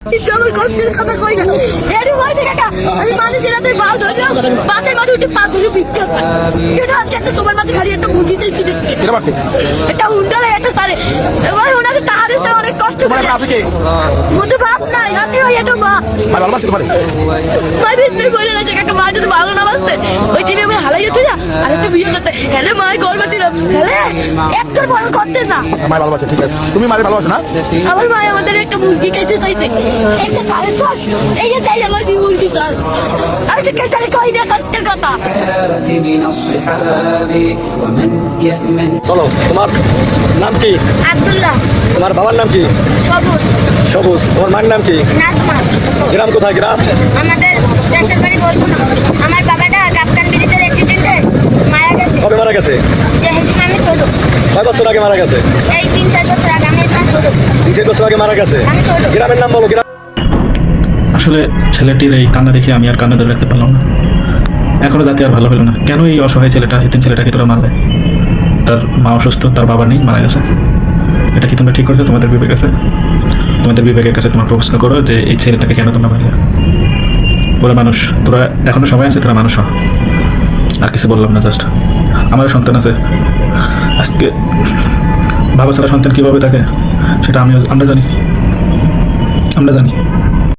আমার কষ্টের কথা কই না এরই ভয় থেকে আমি মানুষের হাতে পা ধরলো বাসের মাঝে উঠে পা ধরে ভিক্ষা চাই কেন আজকে একটা তোমার মাঝে খালি একটা মুরগি চাইছি দেখতে এটা উন্ডালে একটা সারে এবার ওনাকে তাহারে অনেক কষ্ট করে মধ্যে বাপ নাই রাতে ওই একটা মা মাই ভিতরে বলে না যে কাকা মা যদি ভালো না বাসতে ওই টিভি আমি হালাইয়েছি না আর একটা বিয়ে করতে হ্যালে মাই গর্ব ছিলাম হ্যালে একটার বড় করতে না মাই ভালোবাসে, ঠিক আছে। তুমি মায়ের ভালোবাসো না? আমার মা আমাদের একটা মুরগি খাইতে চাইছে একটা সারে তো এই যে চাই আমার মুরগি চাল আমি তো কেটে কই না কষ্টের কথা। চলো, তোমার নাম কি? আব্দুল্লাহ। তোমার বাবার নাম কি? সবুজ। সবুজ। তোমার মার নাম কি? নাজমা। গ্রাম কোথায়? গ্রাম আমাদের দেশের বাড়ি বলবো না। আমার বাবাটা কাপ্তান ব্রিজের অ্যাক্সিডেন্টে মারা গেছে। কবে মারা গেছে? যে হিসেবে আমি ছোট। কয় বছর আগে মারা গেছে? এই 3-4 বছর আগে আমি ছোট। 3-4 বছর আগে মারা গেছে। আমি ছোট। গ্রামের নাম বলো। গ্রাম আসলে ছেলেটির এই কান্না দেখে আমি আর কান্না ধরে রাখতে পারলাম না। এখনো যাতে আর ভালো হলো না। কেন এই অসহায় ছেলেটা, এতিম ছেলেটাকে তোরা মারলে? তার মা অসুস্থ, তার বাবা নেই, মারা গেছে। এটা কি তোমরা ঠিক করছো? তোমাদের বিবেক আছে? তোমাদের বিবেকের কাছে তোমার প্রশ্ন করো যে এই ছেলেটাকে কেন তোমরা মারলে? ওরা মানুষ, তোরা এখনো সময় আছে, তোরা মানুষ হ। আর কিছু বললাম না, জাস্ট আমারও সন্তান আছে। আজকে বাবা ছাড়া সন্তান কীভাবে থাকে সেটা আমরা জানি।